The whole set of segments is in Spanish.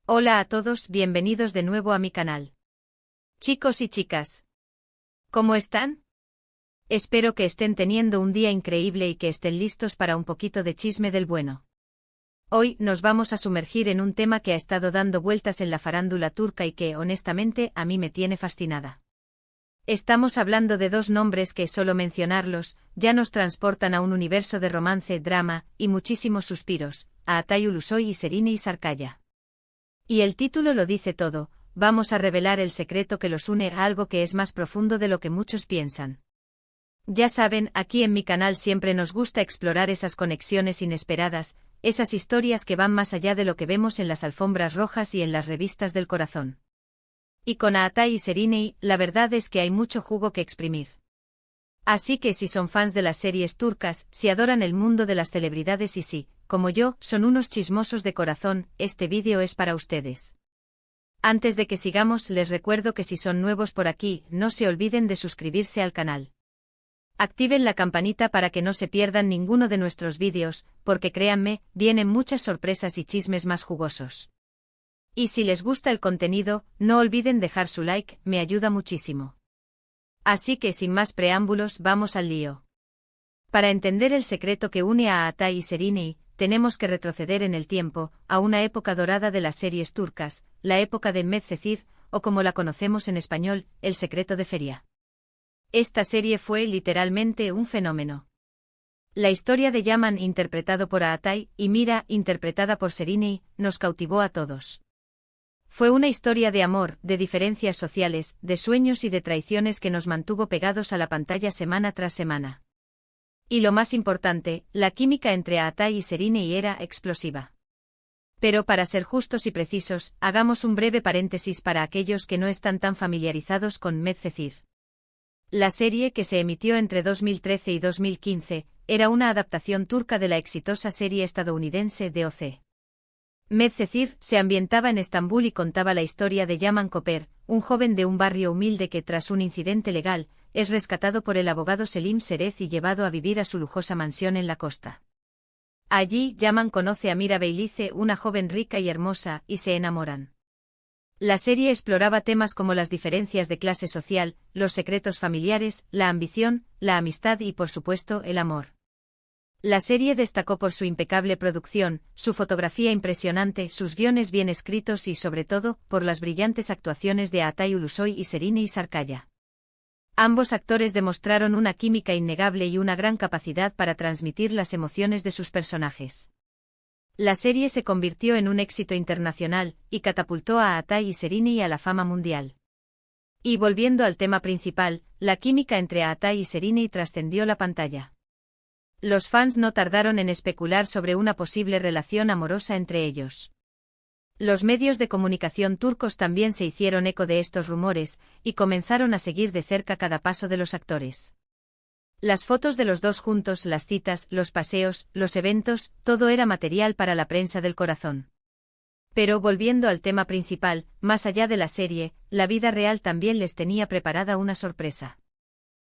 Hola a todos, bienvenidos de nuevo a mi canal. Chicos y chicas, ¿cómo están? Espero que estén teniendo un día increíble y que estén listos para un poquito de chisme del bueno. Hoy nos vamos a sumergir en un tema que ha estado dando vueltas en la farándula turca y que, honestamente, a mí me tiene fascinada. Estamos hablando de dos nombres que, solo mencionarlos, ya nos transportan a un universo de romance, drama y muchísimos suspiros, a Atay Ulusoy y Serine Sarıkaya. Y el título lo dice todo, vamos a revelar el secreto que los une a algo que es más profundo de lo que muchos piensan. Ya saben, aquí en mi canal siempre nos gusta explorar esas conexiones inesperadas, esas historias que van más allá de lo que vemos en las alfombras rojas y en las revistas del corazón. Y con Atay y Serine, la verdad es que hay mucho jugo que exprimir. Así que si son fans de las series turcas, si adoran el mundo de las celebridades y si, como yo, son unos chismosos de corazón, este vídeo es para ustedes. Antes de que sigamos, les recuerdo que si son nuevos por aquí, no se olviden de suscribirse al canal. Activen la campanita para que no se pierdan ninguno de nuestros vídeos, porque créanme, vienen muchas sorpresas y chismes más jugosos. Y si les gusta el contenido, no olviden dejar su like, me ayuda muchísimo. Así que sin más preámbulos, vamos al lío. Para entender el secreto que une a Atay y Serine, tenemos que retroceder en el tiempo, a una época dorada de las series turcas, la época de Medcezir, o como la conocemos en español, El secreto de Feriha. Esta serie fue literalmente un fenómeno. La historia de Yaman, interpretado por Atay, y Mira, interpretada por Serine, nos cautivó a todos. Fue una historia de amor, de diferencias sociales, de sueños y de traiciones que nos mantuvo pegados a la pantalla semana tras semana. Y lo más importante, la química entre Atay y Serine era explosiva. Pero para ser justos y precisos, hagamos un breve paréntesis para aquellos que no están tan familiarizados con Medcezir. La serie, que se emitió entre 2013 y 2015, era una adaptación turca de la exitosa serie estadounidense DOC. Medcezir se ambientaba en Estambul y contaba la historia de Yaman Koper, un joven de un barrio humilde que tras un incidente legal, es rescatado por el abogado Selim Serez y llevado a vivir a su lujosa mansión en la costa. Allí, Yaman conoce a Mira Beylice, una joven rica y hermosa, y se enamoran. La serie exploraba temas como las diferencias de clase social, los secretos familiares, la ambición, la amistad y, por supuesto, el amor. La serie destacó por su impecable producción, su fotografía impresionante, sus guiones bien escritos y, sobre todo, por las brillantes actuaciones de Atay Ulusoy y Serine Sarıkaya. Ambos actores demostraron una química innegable y una gran capacidad para transmitir las emociones de sus personajes. La serie se convirtió en un éxito internacional, y catapultó a Atay y Serine a la fama mundial. Y volviendo al tema principal, la química entre Atay y Serine trascendió la pantalla. Los fans no tardaron en especular sobre una posible relación amorosa entre ellos. Los medios de comunicación turcos también se hicieron eco de estos rumores, y comenzaron a seguir de cerca cada paso de los actores. Las fotos de los dos juntos, las citas, los paseos, los eventos, todo era material para la prensa del corazón. Pero volviendo al tema principal, más allá de la serie, la vida real también les tenía preparada una sorpresa.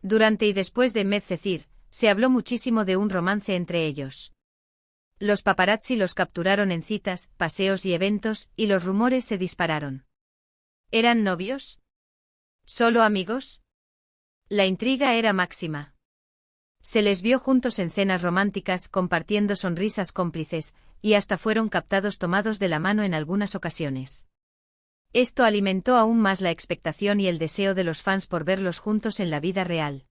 Durante y después de Medcezir, se habló muchísimo de un romance entre ellos. Los paparazzi los capturaron en citas, paseos y eventos, y los rumores se dispararon. ¿Eran novios? ¿Solo amigos? La intriga era máxima. Se les vio juntos en cenas románticas, compartiendo sonrisas cómplices, y hasta fueron captados tomados de la mano en algunas ocasiones. Esto alimentó aún más la expectación y el deseo de los fans por verlos juntos en la vida real.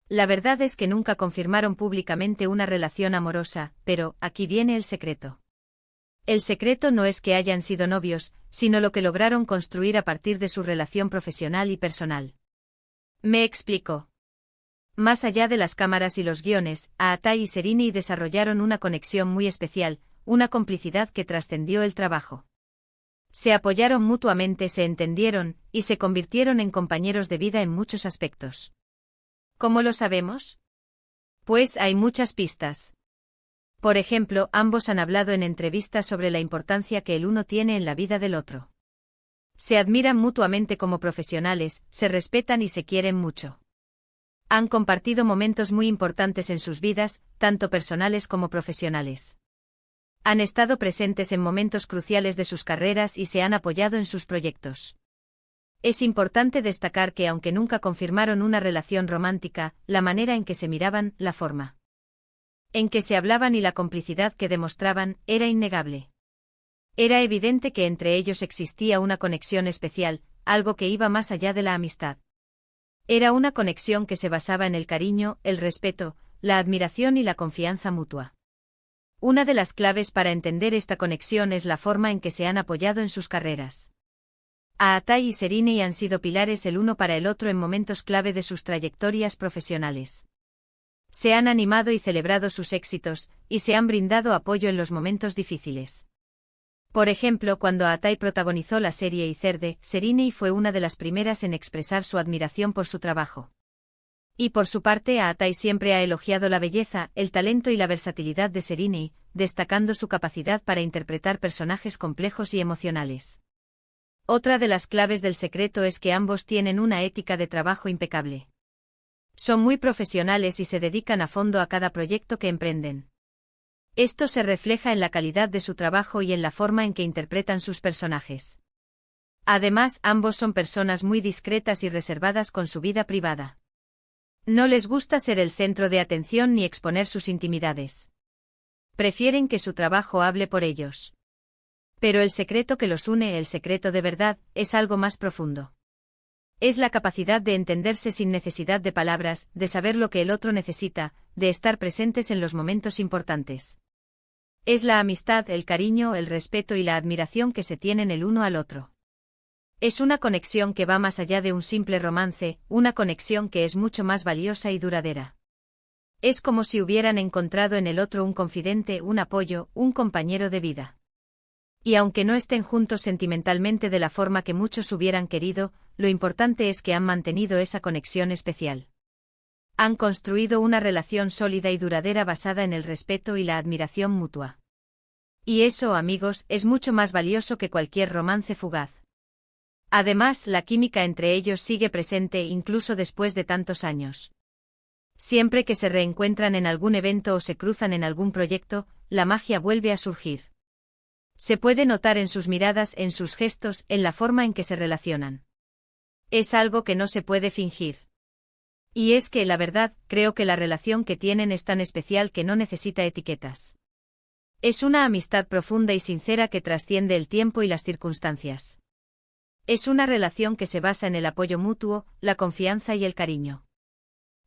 La verdad es que nunca confirmaron públicamente una relación amorosa, pero, aquí viene el secreto. El secreto no es que hayan sido novios, sino lo que lograron construir a partir de su relación profesional y personal. Me explico. Más allá de las cámaras y los guiones, Atay y Serine desarrollaron una conexión muy especial, una complicidad que trascendió el trabajo. Se apoyaron mutuamente, se entendieron, y se convirtieron en compañeros de vida en muchos aspectos. ¿Cómo lo sabemos? Pues hay muchas pistas. Por ejemplo, ambos han hablado en entrevistas sobre la importancia que el uno tiene en la vida del otro. Se admiran mutuamente como profesionales, se respetan y se quieren mucho. Han compartido momentos muy importantes en sus vidas, tanto personales como profesionales. Han estado presentes en momentos cruciales de sus carreras y se han apoyado en sus proyectos. Es importante destacar que aunque nunca confirmaron una relación romántica, la manera en que se miraban, la forma en que se hablaban y la complicidad que demostraban, era innegable. Era evidente que entre ellos existía una conexión especial, algo que iba más allá de la amistad. Era una conexión que se basaba en el cariño, el respeto, la admiración y la confianza mutua. Una de las claves para entender esta conexión es la forma en que se han apoyado en sus carreras. Aatai y Serena han sido pilares el uno para el otro en momentos clave de sus trayectorias profesionales. Se han animado y celebrado sus éxitos, y se han brindado apoyo en los momentos difíciles. Por ejemplo, cuando Aatai protagonizó la serie Izerde, Serena fue una de las primeras en expresar su admiración por su trabajo. Y por su parte, Aatai siempre ha elogiado la belleza, el talento y la versatilidad de Serena, destacando su capacidad para interpretar personajes complejos y emocionales. Otra de las claves del secreto es que ambos tienen una ética de trabajo impecable. Son muy profesionales y se dedican a fondo a cada proyecto que emprenden. Esto se refleja en la calidad de su trabajo y en la forma en que interpretan sus personajes. Además, ambos son personas muy discretas y reservadas con su vida privada. No les gusta ser el centro de atención ni exponer sus intimidades. Prefieren que su trabajo hable por ellos. Pero el secreto que los une, el secreto de verdad, es algo más profundo. Es la capacidad de entenderse sin necesidad de palabras, de saber lo que el otro necesita, de estar presentes en los momentos importantes. Es la amistad, el cariño, el respeto y la admiración que se tienen el uno al otro. Es una conexión que va más allá de un simple romance, una conexión que es mucho más valiosa y duradera. Es como si hubieran encontrado en el otro un confidente, un apoyo, un compañero de vida. Y aunque no estén juntos sentimentalmente de la forma que muchos hubieran querido, lo importante es que han mantenido esa conexión especial. Han construido una relación sólida y duradera basada en el respeto y la admiración mutua. Y eso, amigos, es mucho más valioso que cualquier romance fugaz. Además, la química entre ellos sigue presente incluso después de tantos años. Siempre que se reencuentran en algún evento o se cruzan en algún proyecto, la magia vuelve a surgir. Se puede notar en sus miradas, en sus gestos, en la forma en que se relacionan. Es algo que no se puede fingir. Y es que, la verdad, creo que la relación que tienen es tan especial que no necesita etiquetas. Es una amistad profunda y sincera que trasciende el tiempo y las circunstancias. Es una relación que se basa en el apoyo mutuo, la confianza y el cariño.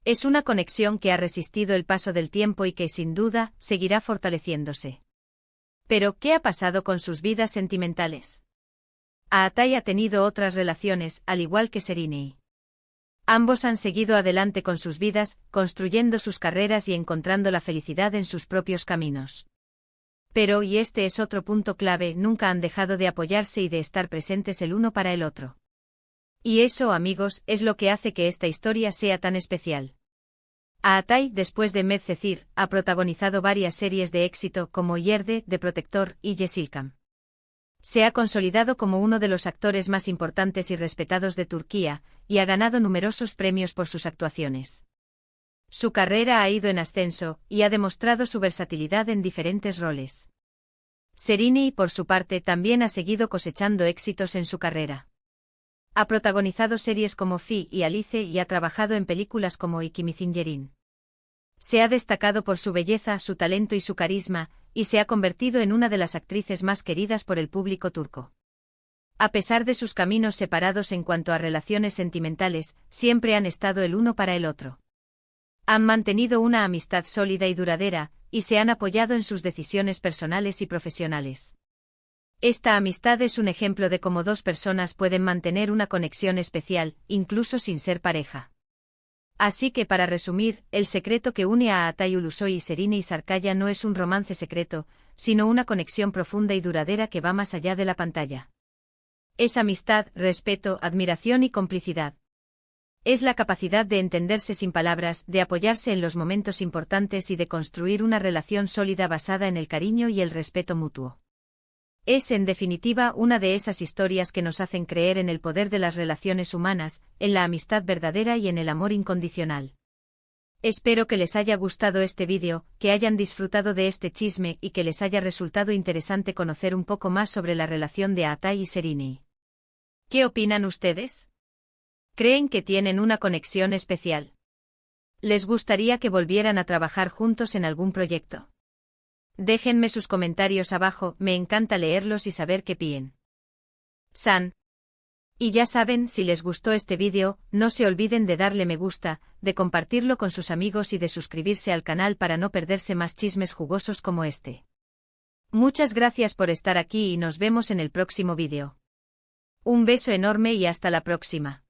Es una conexión que ha resistido el paso del tiempo y que, sin duda, seguirá fortaleciéndose. Pero, ¿qué ha pasado con sus vidas sentimentales? Aatai ha tenido otras relaciones, al igual que Serena. Ambos han seguido adelante con sus vidas, construyendo sus carreras y encontrando la felicidad en sus propios caminos. Pero, y este es otro punto clave, nunca han dejado de apoyarse y de estar presentes el uno para el otro. Y eso, amigos, es lo que hace que esta historia sea tan especial. Aatai, después de Medcezir, ha protagonizado varias series de éxito como Yerde, The Protector y Yeşilçam. Se ha consolidado como uno de los actores más importantes y respetados de Turquía, y ha ganado numerosos premios por sus actuaciones. Su carrera ha ido en ascenso, y ha demostrado su versatilidad en diferentes roles. Serena, por su parte, también ha seguido cosechando éxitos en su carrera. Ha protagonizado series como Fi y Alice y ha trabajado en películas como Ikimizingerin. Se ha destacado por su belleza, su talento y su carisma, y se ha convertido en una de las actrices más queridas por el público turco. A pesar de sus caminos separados en cuanto a relaciones sentimentales, siempre han estado el uno para el otro. Han mantenido una amistad sólida y duradera, y se han apoyado en sus decisiones personales y profesionales. Esta amistad es un ejemplo de cómo dos personas pueden mantener una conexión especial, incluso sin ser pareja. Así que, para resumir, el secreto que une a Aatai Ulusoy y Serena Sarkaya no es un romance secreto, sino una conexión profunda y duradera que va más allá de la pantalla. Es amistad, respeto, admiración y complicidad. Es la capacidad de entenderse sin palabras, de apoyarse en los momentos importantes y de construir una relación sólida basada en el cariño y el respeto mutuo. Es, en definitiva, una de esas historias que nos hacen creer en el poder de las relaciones humanas, en la amistad verdadera y en el amor incondicional. Espero que les haya gustado este vídeo, que hayan disfrutado de este chisme y que les haya resultado interesante conocer un poco más sobre la relación de Atai y Serini. ¿Qué opinan ustedes? ¿Creen que tienen una conexión especial? ¿Les gustaría que volvieran a trabajar juntos en algún proyecto? Déjenme sus comentarios abajo, me encanta leerlos y saber qué piensan. Y ya saben, si les gustó este vídeo, no se olviden de darle me gusta, de compartirlo con sus amigos y de suscribirse al canal para no perderse más chismes jugosos como este. Muchas gracias por estar aquí y nos vemos en el próximo vídeo. Un beso enorme y hasta la próxima.